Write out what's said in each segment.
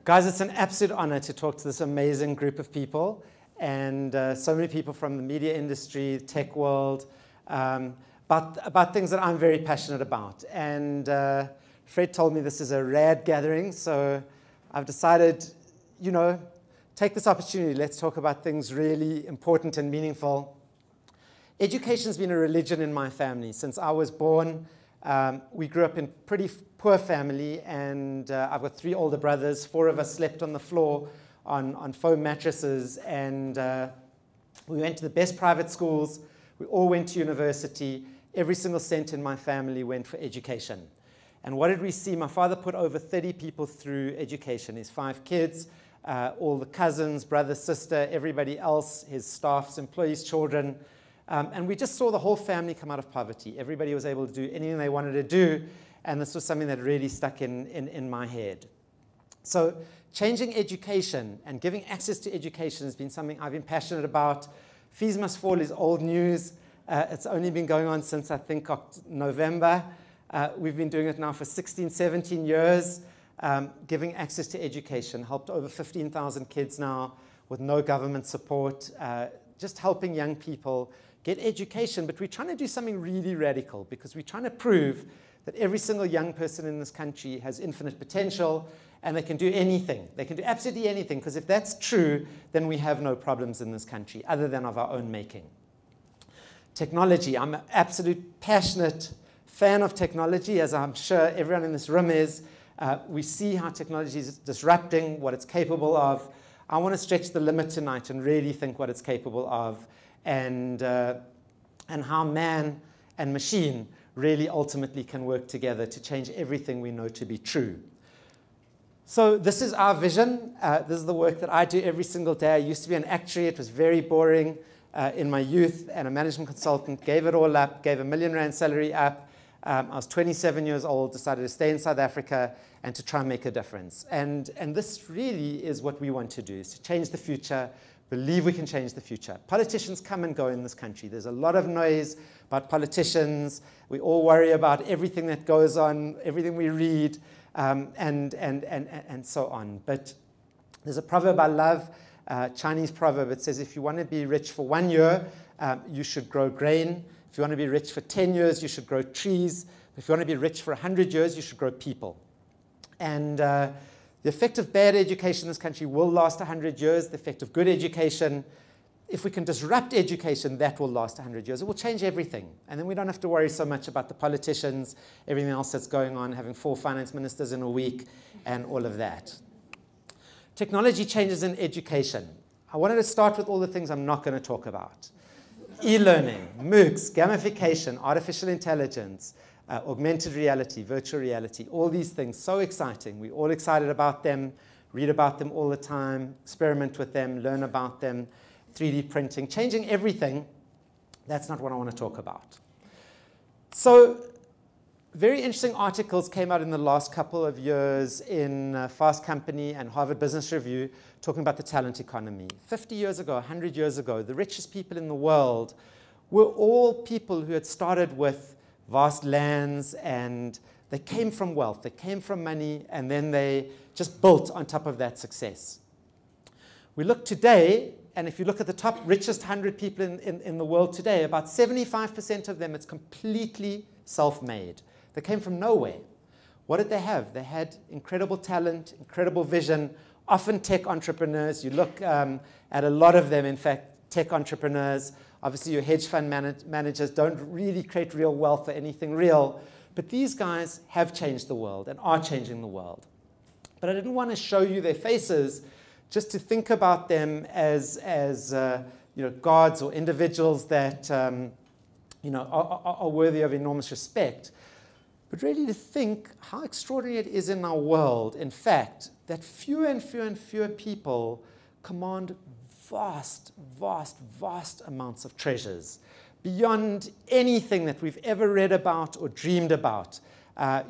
Guys, it's an absolute honor to talk to this amazing group of people, and so many people from the media industry, tech world, about things that I'm very passionate about. And Fred told me this is a rad gathering, so I've decided, you know, take this opportunity. Let's talk about things really important and meaningful. Education's been a religion in my family. Since I was born, we grew up in pretty poor family, and I've got 3 older brothers. 4 of us slept on the floor on foam mattresses, and we went to the best private schools. We all went to university. Every single cent in my family went for education. And what did we see? My father put over 30 people through education. His 5 kids, all the cousins, brother, sister, everybody else, his staff's employees, children. And we just saw the whole family come out of poverty. Everybody was able to do anything they wanted to do, and this was something that really stuck in my head. So changing education and giving access to education has been something I've been passionate about. Fees must fall is old news. It's only been going on since, I think, November. We've been doing it now for 16, 17 years, giving access to education. Helped over 15,000 kids now with no government support, just helping young people get education. But we're trying to do something really radical, because we're trying to prove that every single young person in this country has infinite potential, and they can do anything. They can do absolutely anything, because if that's true, then we have no problems in this country other than of our own making. Technology. I'm an absolute passionate fan of technology, as I'm sure everyone in this room is. We see how technology is disrupting what it's capable of. I want to stretch the limit tonight and really think what it's capable of, and how man and machine really ultimately can work together to change everything we know to be true. So this is our vision. This is the work that I do every single day. I used to be an actuary. It was very boring in my youth, and a management consultant. Gave it all up, gave a £1 million salary up. I was 27 years old, decided to stay in South Africa and to try and make a difference. And this really is what we want to do, is to change the future, believe we can change the future. Politicians come and go in this country. There's a lot of noise about politicians. We all worry about everything that goes on, everything we read, and so on. But there's a proverb I love, Chinese proverb. It says, if you want to be rich for 1 year, you should grow grain. If you want to be rich for 10 years, you should grow trees. If you want to be rich for 100 years, you should grow people. And the effect of bad education in this country will last 100 years. The effect of good education, if we can disrupt education, that will last 100 years. It will change everything. And then we don't have to worry so much about the politicians, everything else that's going on, having 4 finance ministers in a week, and all of that. Technology changes in education. I wanted to start with all the things I'm not going to talk about. E-learning, MOOCs, gamification, artificial intelligence, augmented reality, virtual reality, all these things, so exciting. We're all excited about them, read about them all the time, experiment with them, learn about them, 3D printing, changing everything. That's not what I want to talk about. So very interesting articles came out in the last couple of years in Fast Company and Harvard Business Review talking about the talent economy. 50 years ago, 100 years ago, the richest people in the world were all people who had started with vast lands, and they came from wealth, they came from money, and then they just built on top of that success. We look today, and if you look at the top richest 100 people in the world today, about 75% of them, it's completely self-made. They came from nowhere. What did they have? They had incredible talent, incredible vision, often tech entrepreneurs. You look at a lot of them, in fact, tech entrepreneurs. Obviously, your hedge fund managers don't really create real wealth or anything real. But these guys have changed the world and are changing the world. But I didn't want to show you their faces just to think about them as you know, gods or individuals that you know, are worthy of enormous respect. But really to think how extraordinary it is in our world, in fact, that fewer and fewer and fewer people command vast, vast, vast amounts of treasures beyond anything that we've ever read about or dreamed about.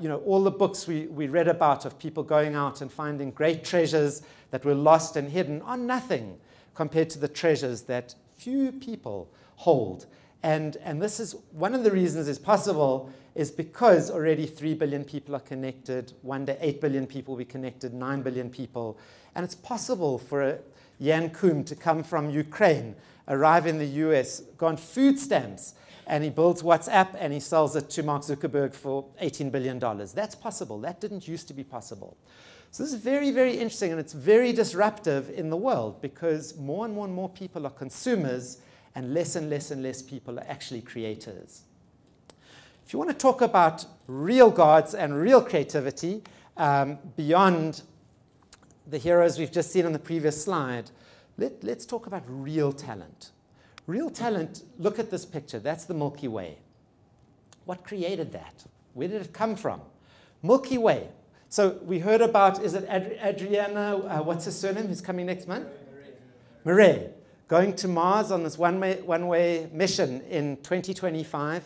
You know, all the books we read about of people going out and finding great treasures that were lost and hidden are nothing compared to the treasures that few people hold. And this is one of the reasons it's possible is because already 3 billion people are connected. One day 8 billion people will be connected, 9 billion people. And it's possible for a Jan Koum to come from Ukraine, arrive in the US, go on food stamps, and he builds WhatsApp and he sells it to Mark Zuckerberg for $18 billion. That's possible. That didn't used to be possible. So this is very, very interesting, and it's very disruptive in the world because more and more people are consumers and less people are actually creators. If you want to talk about real gods and real creativity, beyond the heroes we've just seen on the previous slide, let's talk about real talent. Real talent, look at this picture. That's the Milky Way. What created that? Where did it come from? Milky Way. So we heard about, is it Adriana, what's her surname, who's coming next month? Marais. Going to Mars on this one-way mission in 2025.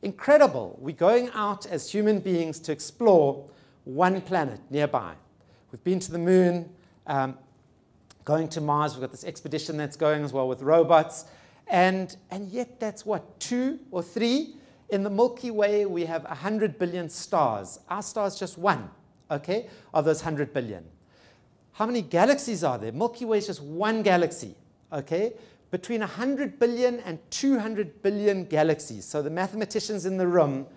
Incredible. We're going out as human beings to explore one planet nearby. We've been to the moon, going to Mars. We've got this expedition that's going as well with robots. And yet that's what, 2 or 3? In the Milky Way, we have 100 billion stars. Our star is just one, okay, of those 100 billion. How many galaxies are there? Milky Way is just one galaxy, okay? Between 100 billion and 200 billion galaxies. So the mathematicians in the room,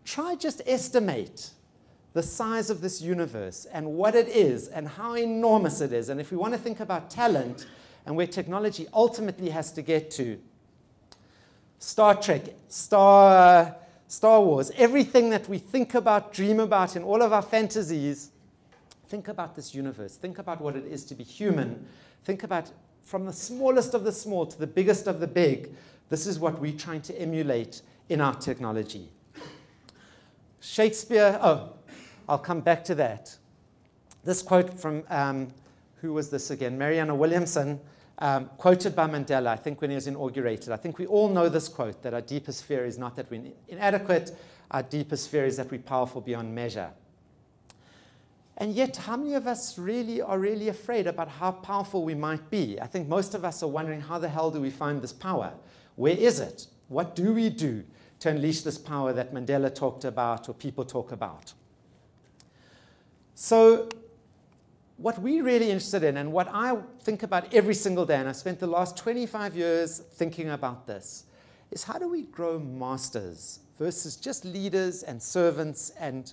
try just estimate the size of this universe and what it is and how enormous it is. And if we want to think about talent and where technology ultimately has to get to, Star Trek, Star Wars, everything that we think about, dream about in all of our fantasies, think about this universe. Think about what it is to be human. Think about from the smallest of the small to the biggest of the big. This is what we're trying to emulate in our technology. Shakespeare, I'll come back to that. This quote from, who was this again? Marianne Williamson, quoted by Mandela, I think when he was inaugurated. I think we all know this quote, that our deepest fear is not that we're inadequate, our deepest fear is that we're powerful beyond measure. And yet, how many of us really are really afraid about how powerful we might be? I think most of us are wondering, how the hell do we find this power? Where is it? What do we do to unleash this power that Mandela talked about or people talk about? So what we're really interested in, and what I think about every single day, and I've spent the last 25 years thinking about this, is how do we grow masters versus just leaders and servants and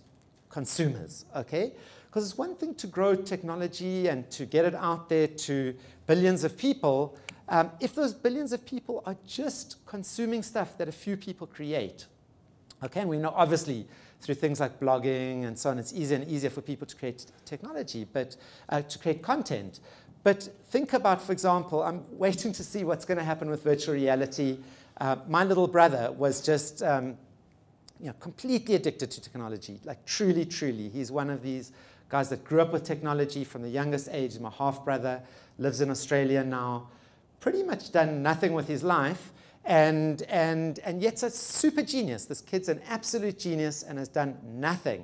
consumers, okay? Because it's one thing to grow technology and to get it out there to billions of people, if those billions of people are just consuming stuff that a few people create. Okay, and we know obviously through things like blogging and so on, it's easier and easier for people to create technology, but to create content. But think about, for example, I'm waiting to see what's going to happen with virtual reality. My little brother was just completely addicted to technology, like truly, truly. He's one of these guys that grew up with technology from the youngest age. My half-brother lives in Australia now, pretty much done nothing with his life. And yet a super genius. This kid's an absolute genius and has done nothing.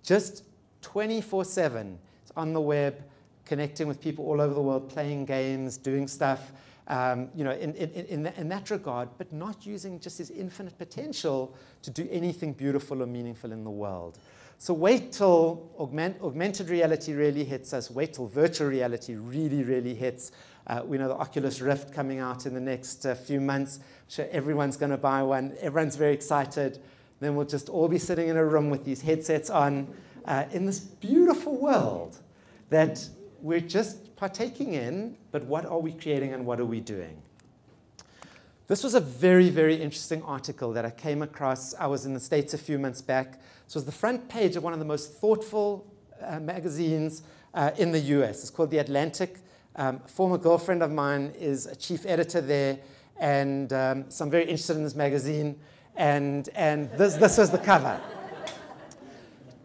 Just 24/7. It's on the web, connecting with people all over the world, playing games, doing stuff, in that regard, but not using just his infinite potential to do anything beautiful or meaningful in the world. So wait till augmented reality really hits us. Wait till virtual reality really, really hits. We know the Oculus Rift coming out in the next few months. I'm sure everyone's going to buy one. Everyone's very excited. Then we'll just all be sitting in a room with these headsets on in this beautiful world that we're just partaking in, but what are we creating and what are we doing? This was a very, very interesting article that I came across. I was in the States a few months back. This was the front page of one of the most thoughtful magazines in the US. It's called The Atlantic. A former girlfriend of mine is a chief editor there, and so I'm very interested in this magazine. And this was the cover.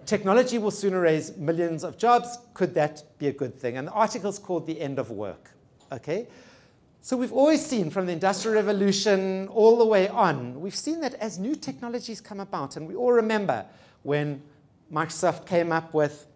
Technology will soon erase millions of jobs. Could that be a good thing? And the article's called The End of Work. Okay? So we've always seen from the Industrial Revolution all the way on, we've seen that as new technologies come about, and we all remember when Microsoft came up with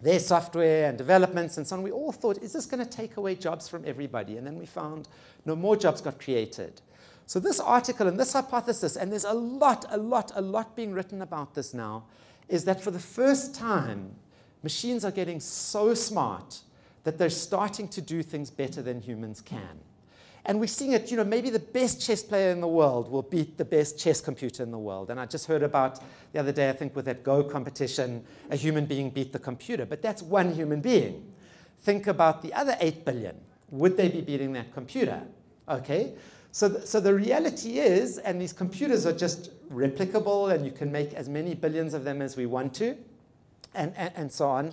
their software and developments and so on, we all thought, is this going to take away jobs from everybody? And then we found no more jobs got created. So this article and this hypothesis, and there's a lot being written about this now, is that for the first time, machines are getting so smart that they're starting to do things better than humans can. And we're seeing it, maybe the best chess player in the world will beat the best chess computer in the world. And I just heard about the other day, I think, with that Go competition, a human being beat the computer. But that's one human being. Think about the other 8 billion. Would they be beating that computer? Okay? So the reality is, and these computers are just replicable, and you can make as many billions of them as we want to, and so on.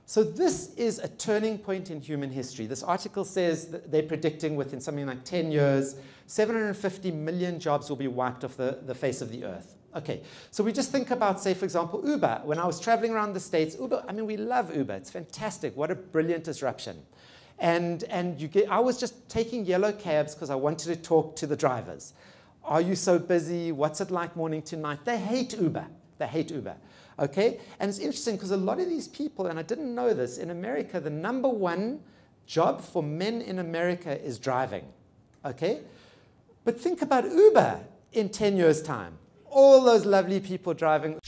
So this is a turning point in human history. This article says that they're predicting within something like 10 years, 750 million jobs will be wiped off the face of the earth. Okay, so we just think about, say, for example, Uber. When I was traveling around the States, Uber, I mean, we love Uber. It's fantastic. What a brilliant disruption. And I was just taking yellow cabs because I wanted to talk to the drivers. Are you so busy? What's it like morning to night? They hate Uber. They hate Uber. Okay? And it's interesting because a lot of these people, and I didn't know this, in America, the #1 job for men in America is driving. Okay? But think about Uber in 10 years' time. All those lovely people driving